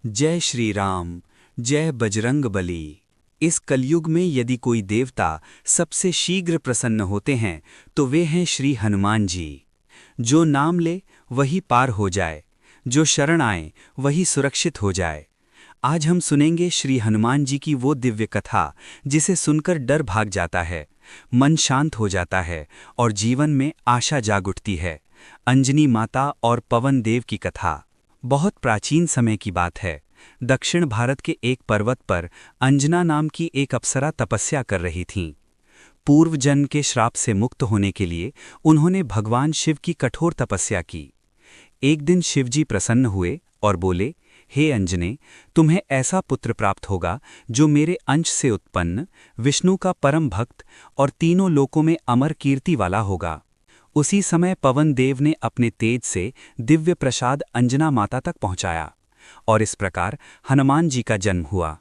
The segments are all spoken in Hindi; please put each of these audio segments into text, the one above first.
जय श्री राम, जय बजरंग बली। इस कलयुग में यदि कोई देवता सबसे शीघ्र प्रसन्न होते हैं तो वे हैं श्री हनुमान जी। जो नाम ले वही पार हो जाए, जो शरण आए वही सुरक्षित हो जाए। आज हम सुनेंगे श्री हनुमान जी की वो दिव्य कथा जिसे सुनकर डर भाग जाता है, मन शांत हो जाता है और जीवन में आशा जाग उठती है। अंजनी माता और पवन देव की कथा बहुत प्राचीन समय की बात है। दक्षिण भारत के एक पर्वत पर अंजना नाम की एक अप्सरा तपस्या कर रही थीं। पूर्व जन्म के श्राप से मुक्त होने के लिए उन्होंने भगवान शिव की कठोर तपस्या की। एक दिन शिवजी प्रसन्न हुए और बोले, हे अंजने, तुम्हें ऐसा पुत्र प्राप्त होगा जो मेरे अंश से उत्पन्न, विष्णु का परम भक्त और तीनों लोकों में अमर कीर्ति वाला होगा। उसी समय पवन देव ने अपने तेज से दिव्य प्रसाद अंजना माता तक पहुंचाया और इस प्रकार हनुमान जी का जन्म हुआ।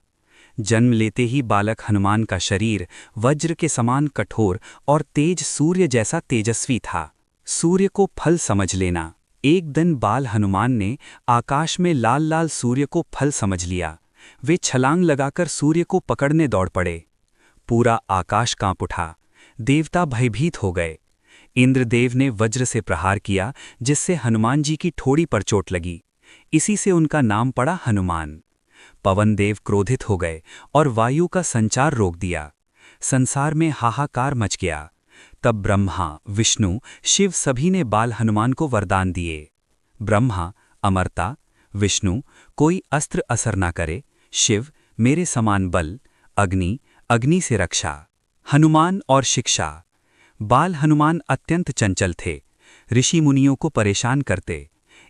जन्म लेते ही बालक हनुमान का शरीर वज्र के समान कठोर और तेज सूर्य जैसा तेजस्वी था। सूर्य को फल समझ लेना। एक दिन बाल हनुमान ने आकाश में लाल लाल सूर्य को फल समझ लिया। वे छलांग लगाकर सूर्य को पकड़ने दौड़ पड़े। पूरा आकाश कांप उठा। देवता भयभीत हो गए। इंद्रदेव ने वज्र से प्रहार किया जिससे हनुमान जी की ठोड़ी पर चोट लगी। इसी से उनका नाम पड़ा हनुमान। पवन देव क्रोधित हो गए और वायु का संचार रोक दिया। संसार में हाहाकार मच गया। तब ब्रह्मा, विष्णु, शिव सभी ने बाल हनुमान को वरदान दिए। ब्रह्मा, अमरता। विष्णु, कोई अस्त्र असर न करे। शिव, मेरे समान बल। अग्नि, अग्नि से रक्षा। हनुमान और शिक्षा। बाल हनुमान अत्यंत चंचल थे, ऋषि मुनियों को परेशान करते।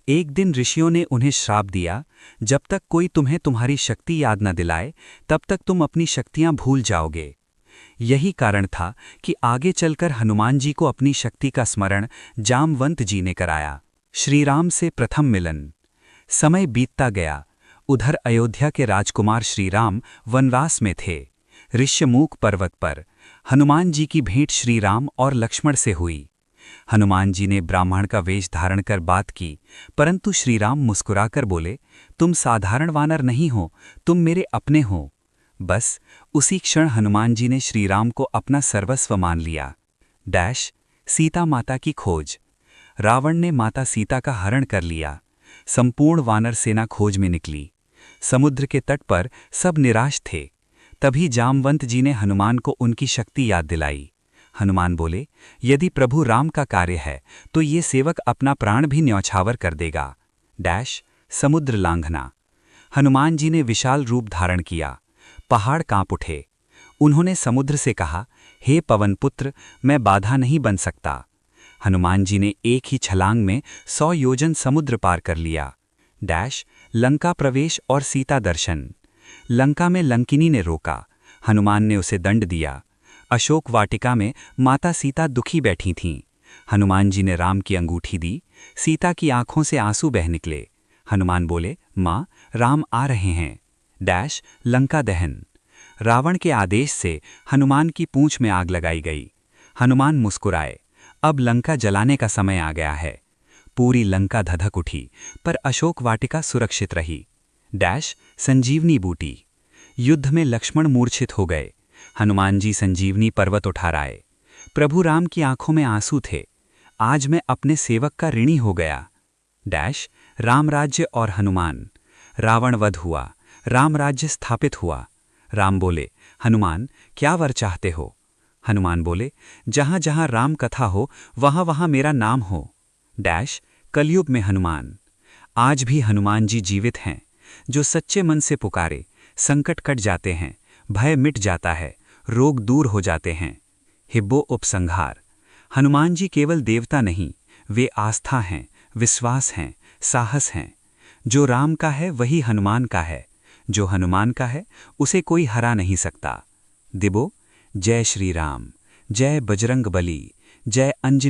एक दिन ऋषियों ने उन्हें श्राप दिया, जब तक कोई तुम्हें तुम्हारी शक्ति याद न दिलाए तब तक तुम अपनी शक्तियां भूल जाओगे। यही कारण था कि आगे चलकर हनुमान जी को अपनी शक्ति का स्मरण जामवंत जी ने कराया। श्री राम से प्रथम मिलन। समय बीतता गया। उधर अयोध्या के राजकुमार श्री राम वनवास में थे। ऋष्यमूक पर्वत पर हनुमान जी की भेंट श्री राम और लक्ष्मण से हुई। हनुमान जी ने ब्राह्मण का वेश धारण कर बात की, परंतु श्री राम मुस्कुराकर बोले, तुम साधारण वानर नहीं हो, तुम मेरे अपने हो। बस उसी क्षण हनुमान जी ने श्री राम को अपना सर्वस्व मान लिया। सीता माता की खोज। रावण ने माता सीता का हरण कर लिया। संपूर्ण वानर सेना खोज में निकली। समुद्र के तट पर सब निराश थे। तभी जामवंत जी ने हनुमान को उनकी शक्ति याद दिलाई। हनुमान बोले, यदि प्रभु राम का कार्य है तो ये सेवक अपना प्राण भी न्यौछावर कर देगा। समुद्र लांघना। हनुमान जी ने विशाल रूप धारण किया। पहाड़ कांप उठे। उन्होंने समुद्र से कहा, हे पवन पुत्र, मैं बाधा नहीं बन सकता। हनुमान जी ने एक ही छलांग में 100 योजन समुद्र पार कर लिया। लंका प्रवेश और सीता दर्शन। लंका में लंकिनी ने रोका। हनुमान ने उसे दंड दिया। अशोक वाटिका में माता सीता दुखी बैठी थीं। हनुमान जी ने राम की अंगूठी दी। सीता की आंखों से आंसू बह निकले। हनुमान बोले, माँ, राम आ रहे हैं। लंका दहन। रावण के आदेश से हनुमान की पूंछ में आग लगाई गई। हनुमान मुस्कुराए। अब लंका जलाने का समय आ गया है। पूरी लंका धधक उठी, पर अशोक वाटिका सुरक्षित रही। संजीवनी बूटी। युद्ध में लक्ष्मण मूर्छित हो गए। हनुमान जी संजीवनी पर्वत उठा लाए। प्रभु राम की आंखों में आंसू थे। आज मैं अपने सेवक का ऋणी हो गया। राम राज्य और हनुमान। रावण वध हुआ। राम राज्य स्थापित हुआ। राम बोले, हनुमान, क्या वर चाहते हो? हनुमान बोले, जहां जहां राम कथा हो वहां वहां मेरा नाम हो। कलयुग में हनुमान। आज भी हनुमान जी जीवित हैं। जो सच्चे मन से पुकारे, संकट कट जाते हैं, भय मिट जाता है, रोग दूर हो जाते हैं। हिब्बो उपसंहार। हनुमान जी केवल देवता नहीं, वे आस्था हैं, विश्वास हैं, साहस हैं। जो राम का है वही हनुमान का है। जो हनुमान का है उसे कोई हरा नहीं सकता। दिबो। जय श्री राम, जय बजरंग बली, जय अंजनी।